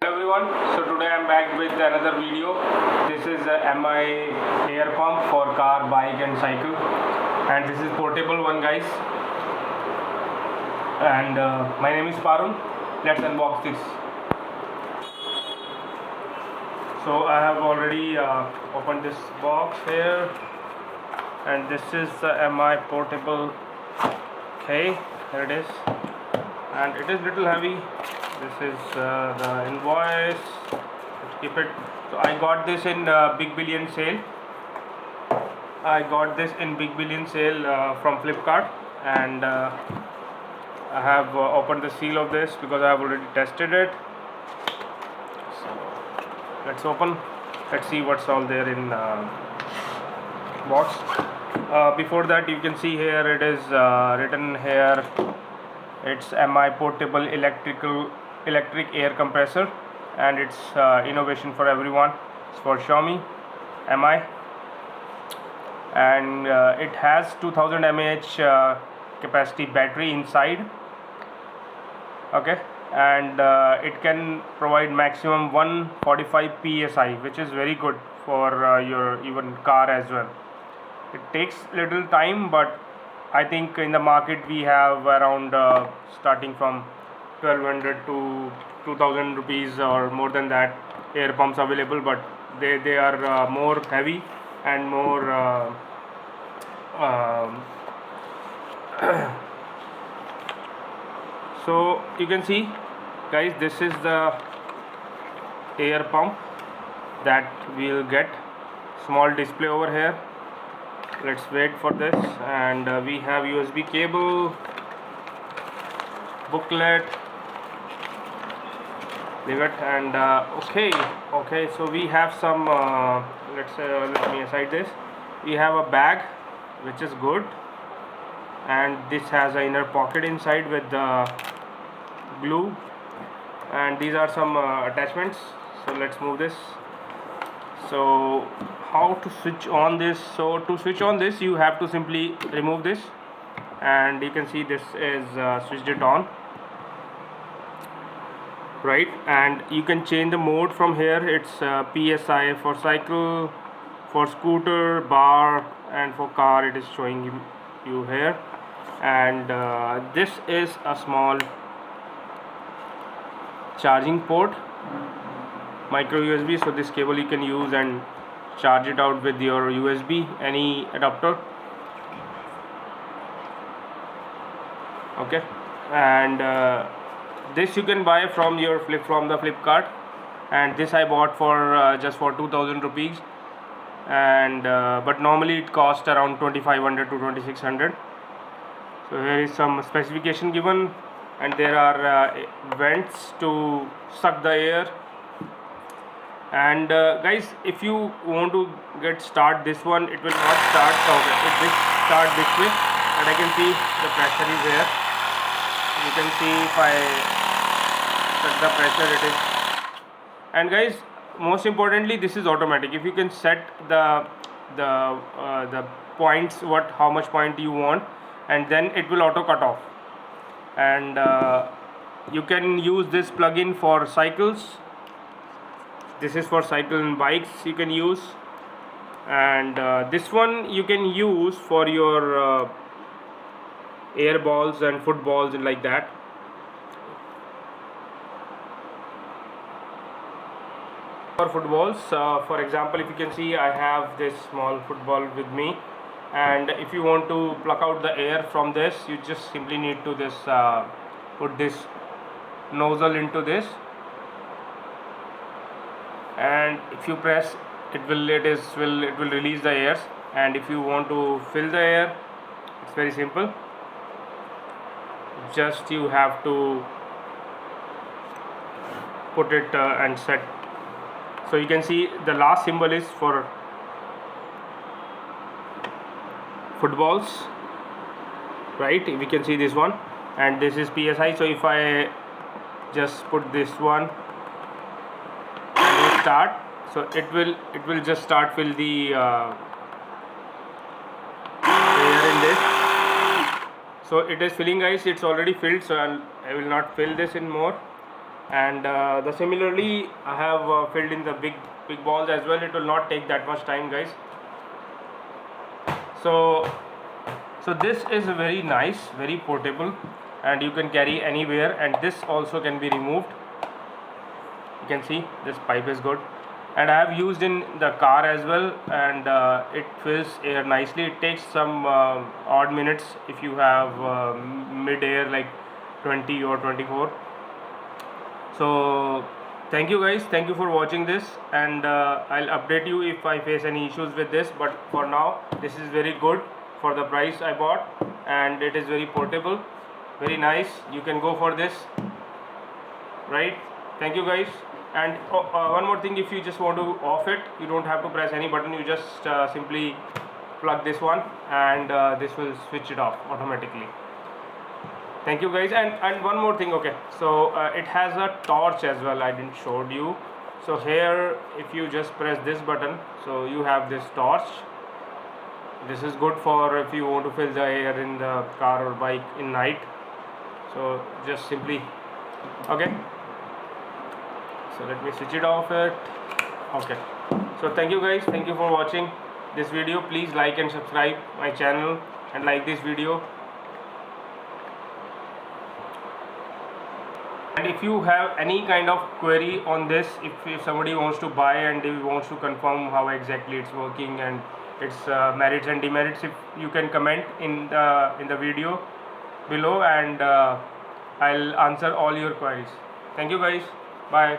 Hello everyone, so today I'm back with another video. This is a MI air pump for car, bike and cycle, and this is portable one, guys. And my name is Parun. Let's unbox this. So I have already opened this box here, and this is the MI portable. Okay, here it is, and it is little heavy. This is the invoice. Let's keep it. So I got this in Big Billion Sale. I got this in Big Billion Sale from Flipkart, and I have opened the seal of this because I have already tested it. So let's open. Let's see what's all there in box. Before that, you can see here it is written here. It's MI portable electric air compressor, and it's innovation for everyone. It's for Xiaomi MI, and it has 2000 mAh capacity battery inside. Okay, and it can provide maximum 145 psi, which is very good for your even car as well. It takes little time, but I think in the market we have around starting from 1200 to 2000 rupees or more than that air pumps available, but they are more heavy and more so you can see, guys, this is the air pump that we'll get. Small display over here. Let's wait for this, and we have USB cable, booklet, leave it, and okay, so we have some let me aside this. We have a bag, which is good, and this has an inner pocket inside with the glue, and these are some attachments. So let's move this. So how to switch on this? So to switch on this, you have to simply remove this, and you can see this is switched it on, right? And you can change the mode from here. It's PSI for cycle, for scooter, bar, and for car it is showing you here. And this is a small charging port, micro USB, so this cable you can use and charge it out with your USB, any adapter. Okay, and this you can buy from the Flipkart, and this I bought for just for 2000 rupees, and but normally it costs around 2500 to 2600. So here is some specification given, and there are vents to suck the air. And guys, if you want to start this one, it will not start. Okay, it will start this way, and I can see the pressure is here. You can see if I set the pressure, it is. And guys, most importantly, this is automatic. If you can set the points, how much point you want, and then it will auto cut off. And you can use this plug-in for cycles. This is for cycle and bikes you can use, and this one you can use for your air balls and footballs and like that. For footballs, for example, if you can see, I have this small football with me, and if you want to pluck out the air from this, you just simply need to put this nozzle into this, and if you press, it will release the air. And if you want to fill the air, it's very simple. Just you have to put it and set. So you can see the last symbol is for footballs, right? We can see this one, and this is PSI. So if I just put this one and start, so it will just start fill the air in this. So it is filling, guys. It's already filled, so I will not fill this in more. And the similarly I have filled in the big balls as well. It will not take that much time, guys. So this is very nice, very portable, and you can carry anywhere. And this also can be removed. You can see this pipe is good, and I have used in the car as well, and it fills air nicely. It takes some odd minutes if you have mid air like 20 or 24. So thank you guys, thank you for watching this, and I'll update you if I face any issues with this. But for now, this is very good for the price I bought, and it is very portable, very nice. You can go for this, right? Thank you guys. And one more thing, if you just want to off it, you don't have to press any button. You just simply plug this one, and this will switch it off automatically. Thank you guys. And one more thing, okay, so it has a torch as well. I didn't show you. So here, if you just press this button, so you have this torch. This is good for if you want to fill the air in the car or bike in night. So just simply, okay, so let me switch it off it. Okay, so thank you guys, thank you for watching this video. Please like and subscribe my channel and like this video. And if you have any kind of query on this, if somebody wants to buy and they wants to confirm how exactly it's working and its merits and demerits, if you can comment in the video below, and I'll answer all your queries. Thank you guys, bye.